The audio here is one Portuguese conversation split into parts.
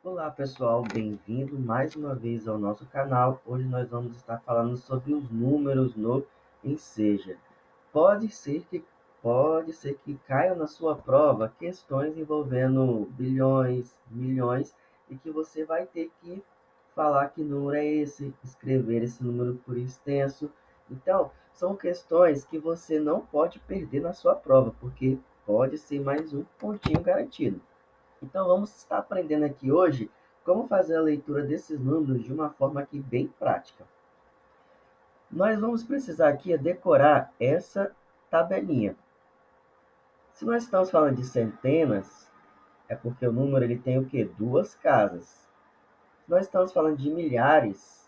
Olá pessoal, bem-vindo mais uma vez ao nosso canal. Hoje nós vamos estar falando sobre os números no Enseja. Pode ser que pode ser que caiam na sua prova questões envolvendo bilhões, milhões e que você vai ter que falar que número é esse, escrever esse número por extenso. Então, são questões que você não pode perder na sua prova, porque pode ser mais um pontinho garantido. Então, vamos estar aprendendo aqui hoje como fazer a leitura desses números de uma forma aqui bem prática. Nós vamos precisar aqui decorar essa tabelinha. Se nós estamos falando de centenas, é porque o número ele tem o quê? Duas casas. Se nós estamos falando de milhares,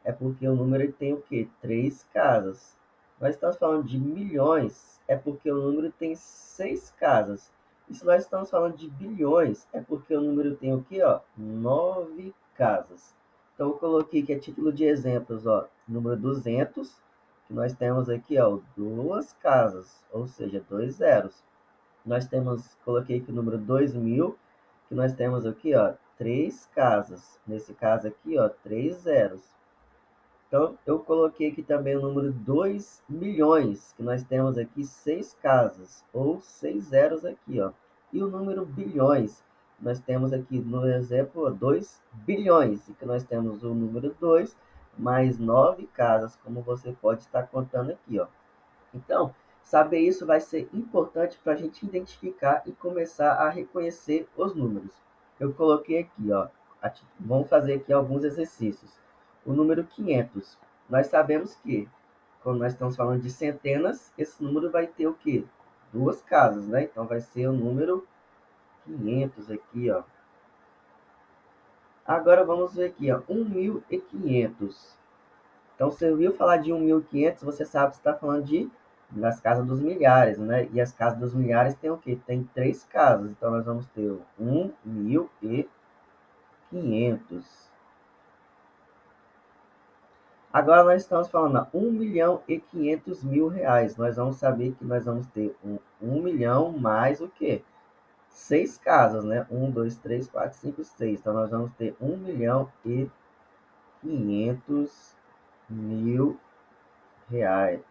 é porque o número ele tem o quê? Três casas. Nós estamos falando de milhões, é porque o número tem seis casas. E se nós estamos falando de bilhões, é porque o número tem o quê? Ó? Nove casas. Então, eu coloquei aqui a título de exemplos, ó, número 200, que nós temos aqui, ó, duas casas, ou seja, dois zeros. Nós temos, coloquei aqui o número 2000, que nós temos aqui, ó, três casas. Nesse caso aqui, ó, três zeros. Então, eu coloquei aqui também o número 2 milhões, que nós temos aqui seis casas, ou seis zeros aqui, ó. E o número bilhões, nós temos aqui no exemplo 2 bilhões, e que nós temos o número 2 mais nove casas, como você pode estar contando aqui, ó. Então, saber isso vai ser importante para a gente identificar e começar a reconhecer os números. Eu coloquei aqui, ó, vamos fazer aqui alguns exercícios. O número 500. Nós sabemos que, quando nós estamos falando de centenas, esse número vai ter o quê? Duas casas, né? Então, vai ser o número 500 aqui, ó. Agora, vamos ver aqui, ó, 1.500. Então, você ouviu falar de 1.500, você sabe que está falando de nas casas dos milhares, né? E as casas dos milhares tem o quê? Tem três casas. Então, nós vamos ter o 1.500. Agora, nós estamos falando 1.500.000 reais. Nós vamos saber que nós vamos ter 1 milhão mais o quê? Seis casas, né? 1, 2, 3, 4, 5, 6. Então, nós vamos ter 1.500.000 reais.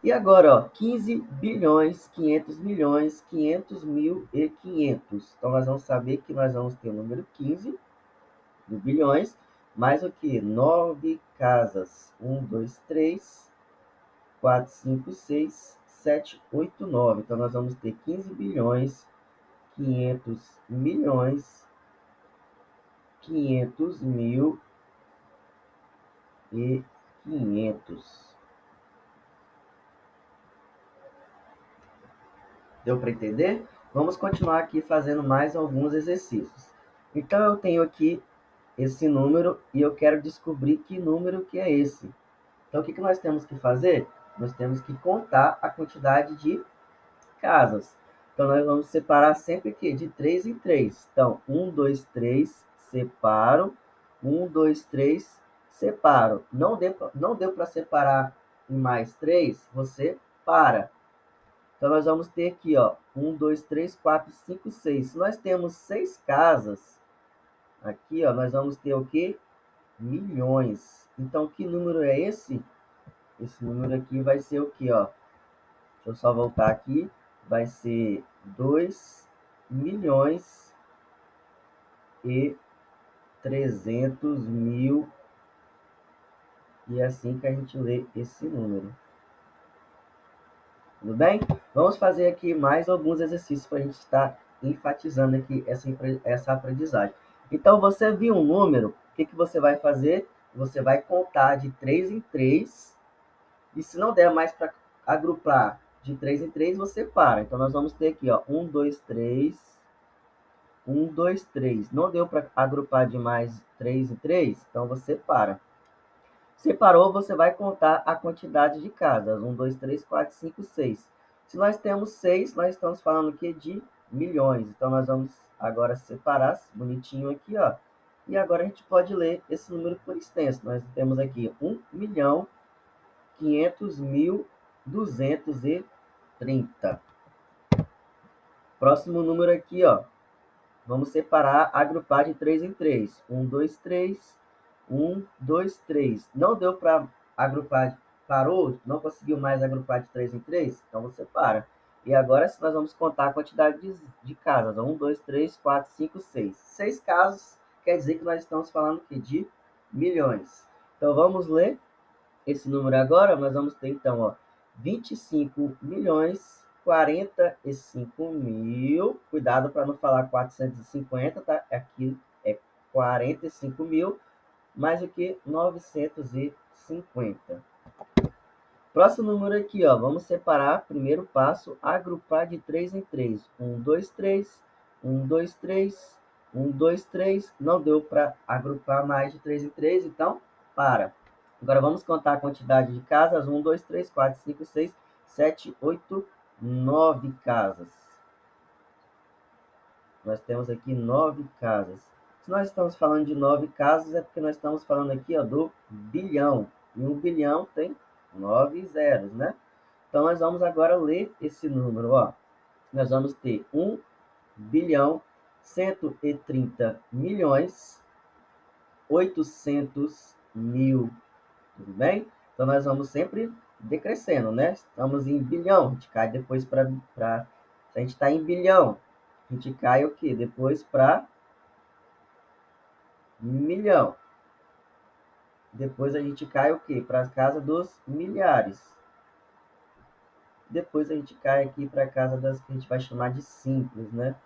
E agora, ó, 15 bilhões, 500 milhões, 500 mil e 500. Então, nós vamos saber que nós vamos ter o número 15 de bilhões, mais o que? 9 casas. 1, 2, 3, 4, 5, 6, 7, 8, 9. Então, nós vamos ter 15 bilhões, 500 milhões, 500 mil e 500. Deu para entender? Vamos continuar aqui fazendo mais alguns exercícios. Então, eu tenho aqui esse número e eu quero descobrir que número que é esse. Então, o que nós temos que fazer? Nós temos que contar a quantidade de casas. Então, nós vamos separar sempre aqui de 3 em 3. Então, 1, 2, 3, separo. 1, 2, 3, separo. Não deu para separar em mais 3, você para. Então, nós vamos ter aqui, ó, 1, 2, 3, 4, 5, 6. Se nós temos 6 casas, aqui, ó, nós vamos ter o quê? Milhões. Então, que número é esse? Esse número aqui vai ser o quê, ó? Deixa eu só voltar aqui. Vai ser 2 milhões e 300 mil. E é assim que a gente lê esse número. Tudo bem? Vamos fazer aqui mais alguns exercícios para a gente estar enfatizando aqui essa aprendizagem. Então, você viu um número, o que você vai fazer? Você vai contar de 3 em 3, e se não der mais para agrupar de 3 em 3, você para. Então, nós vamos ter aqui, ó, 1, 2, 3, 1, 2, 3. Não deu para agrupar de mais 3 em 3, então você para. Separou, você vai contar a quantidade de casas. 1, 2, 3, 4, 5, 6. Se nós temos 6, nós estamos falando aqui de milhões. Então, nós vamos agora separar bonitinho aqui, ó. E agora a gente pode ler esse número por extenso. Nós temos aqui 1.500.230. Próximo número aqui, ó. Vamos separar, agrupar de 3 em 3. 1, 2, 3. 1, 2, 3. Não deu para agrupar, parou, não conseguiu mais agrupar de 3 em 3? Então você para. E agora nós vamos contar a quantidade de casas. 1, 2, 3, 4, 5, 6. 6 casos quer dizer que nós estamos falando aqui de milhões. Então vamos ler esse número agora. Nós vamos ter então, ó, 25 milhões 45 mil, cuidado para não falar 450, tá? Aqui é 45 mil, mais o que 950. Próximo número aqui, ó, vamos separar, primeiro passo, agrupar de 3 em 3. 1, 2, 3, 1, 2, 3, 1, 2, 3. Não deu para agrupar mais de 3 em 3, então para. Agora vamos contar a quantidade de casas. 1, 2, 3, 4, 5, 6, 7, 8, 9 casas. Nós temos aqui 9 casas. Se nós estamos falando de 9 casas, é porque nós estamos falando aqui, ó, do bilhão. E 1 bilhão tem 9 zeros, né? Então, nós vamos agora ler esse número, ó. Nós vamos ter 1 bilhão 130 milhões 800 mil. Tudo bem? Então, nós vamos sempre decrescendo, né? Estamos em bilhão, a gente cai depois para... Se a gente está em bilhão, a gente cai o quê? Depois para milhão. Depois a gente cai o quê? Para a casa dos milhares. Depois a gente cai aqui para a casa das que a gente vai chamar de simples, né?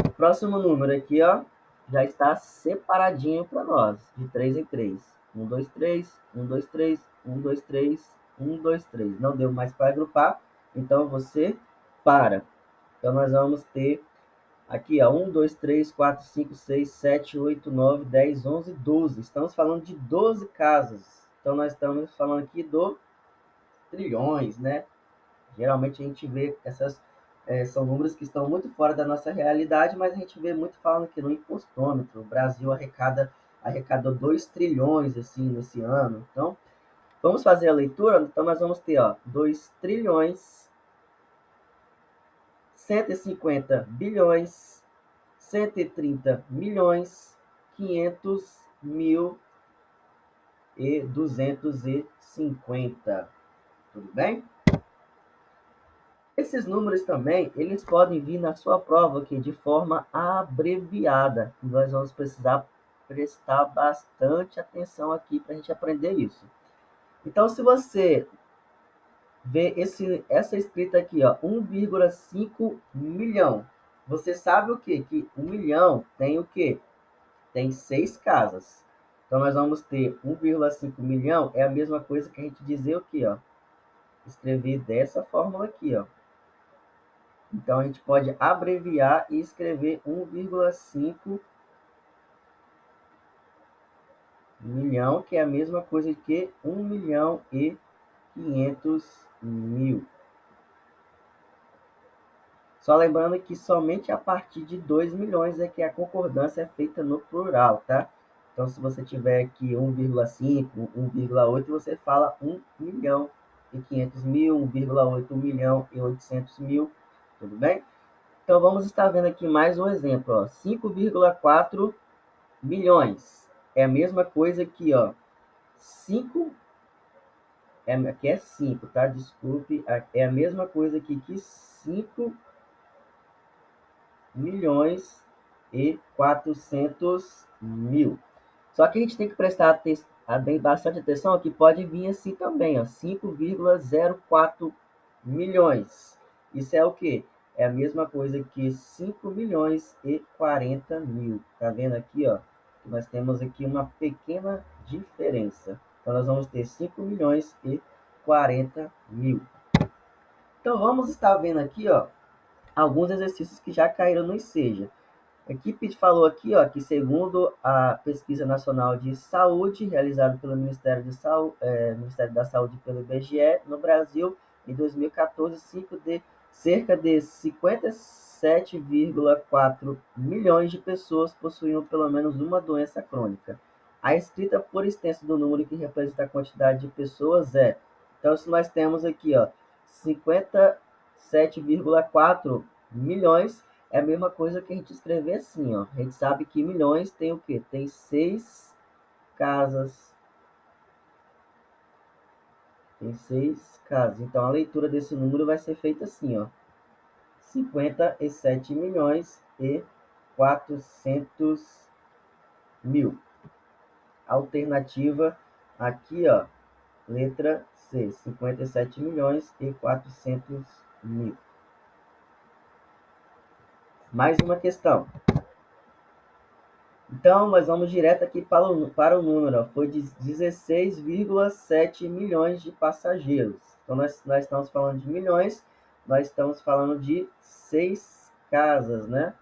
O próximo número aqui, ó, já está separadinho para nós, de 3 em 3. 1, 2, 3, 1, 2, 3, 1, 2, 3, 1, 2, 3. Não deu mais para agrupar, então você para. Então nós vamos ter aqui, ó, 1, 2, 3, 4, 5, 6, 7, 8, 9, 10, 11, 12. Estamos falando de 12 casas. Então nós estamos falando aqui do trilhões, né? Geralmente a gente vê essas são números que estão muito fora da nossa realidade, mas a gente vê muito falando aqui no impostômetro. O Brasil arrecadou 2 trilhões assim nesse ano. Então, vamos fazer a leitura? Então nós vamos ter, ó, 2 trilhões 150 bilhões 130 milhões 500 mil e 250. Tudo bem? Esses números também, eles podem vir na sua prova aqui de forma abreviada. Nós vamos precisar prestar bastante atenção aqui para a gente aprender isso. Então, se você vê essa escrita aqui, ó, 1,5 milhão, você sabe o quê? Que 1 milhão tem o quê? Tem 6 casas. Então, nós vamos ter 1,5 milhão, é a mesma coisa que a gente dizer o quê, ó? Escrever dessa fórmula aqui, ó. Então, a gente pode abreviar e escrever 1,5 milhão, que é a mesma coisa que 1 milhão e 500 mil. Só lembrando que somente a partir de 2 milhões é que a concordância é feita no plural, tá? Então, se você tiver aqui 1,5, 1,8, você fala 1 milhão e 500 mil, 1,8 milhão e 800 mil, tudo bem? Então, vamos estar vendo aqui mais um exemplo, ó, 5,4 milhões. É a mesma coisa aqui, ó. 5, aqui é 5, tá? Desculpe. É a mesma coisa aqui que 5 milhões e 400 mil. Só que a gente tem que prestar bastante atenção que pode vir assim também, ó. 5,04 milhões. Isso é o quê? É a mesma coisa que 5 milhões e 40 mil. Tá vendo aqui, ó? Nós temos aqui uma pequena diferença. Então, nós vamos ter 5 milhões e 40 mil. Então, vamos estar vendo aqui, ó, alguns exercícios que já caíram no Seja. A equipe falou aqui, ó, que segundo a Pesquisa Nacional de Saúde, realizada pelo Ministério da Saúde pelo IBGE, no Brasil, em 2014, cerca de 57,4 milhões de pessoas possuíam pelo menos uma doença crônica. A escrita por extenso do número que representa a quantidade de pessoas é... Então, se nós temos aqui, ó, 57,4 milhões, é a mesma coisa que a gente escrever assim, ó. A gente sabe que milhões tem o quê? Tem 6 casas. Tem 6 casas. Então, a leitura desse número vai ser feita assim, ó. 57 milhões e 400 mil. Alternativa aqui, ó, letra C, 57 milhões e 400 mil. Mais uma questão. Então, nós vamos direto aqui para o número. Ó. Foi de 16,7 milhões de passageiros. Então, nós estamos falando de milhões, nós estamos falando de 6 casas, né?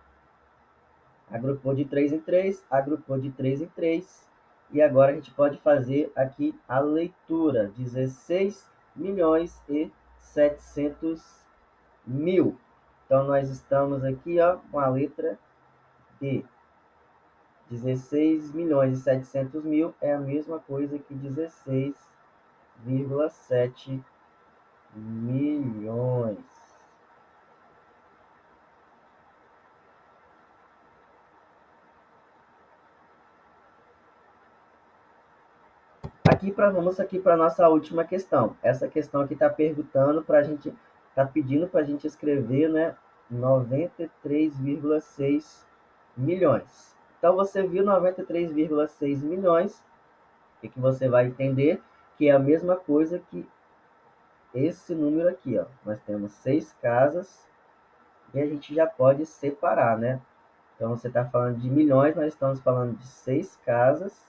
Agrupou de 3 em 3, agrupou de 3 em 3. E agora a gente pode fazer aqui a leitura. 16 milhões e 700 mil. Então, nós estamos aqui, ó, com a letra D. 16 milhões e 700 mil é a mesma coisa que 16,7 milhões. Vamos aqui para a nossa última questão. Essa questão aqui está perguntando para a gente, está pedindo para a gente escrever, né, 93,6 milhões. Então, você viu 93,6 milhões, e que você vai entender que é a mesma coisa que esse número aqui, ó. Nós temos 6 casas e a gente já pode separar, né? Então, você está falando de milhões, nós estamos falando de 6 casas.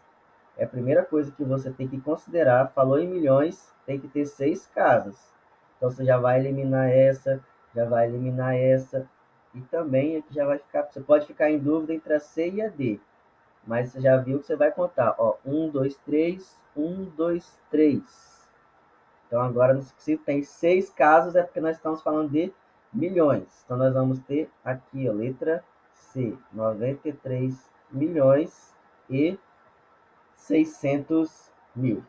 É a primeira coisa que você tem que considerar. Falou em milhões, tem que ter 6 casas. Então, você já vai eliminar essa, já vai eliminar essa. E também aqui já vai ficar, você pode ficar em dúvida entre a C e a D. Mas você já viu que você vai contar, ó, 1, 2, 3, 1, 2, 3. Então, agora, se tem 6 casas, é porque nós estamos falando de milhões. Então, nós vamos ter aqui, a letra C, 93 milhões e 600 mil.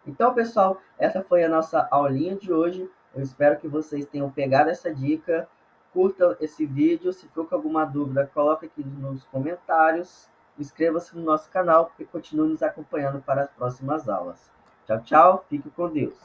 Então, pessoal, essa foi a nossa aulinha de hoje. Eu espero que vocês tenham pegado essa dica. Curta esse vídeo. Se for com alguma dúvida, coloque aqui nos comentários. Inscreva-se no nosso canal e continue nos acompanhando para as próximas aulas. Tchau, tchau. Fique com Deus.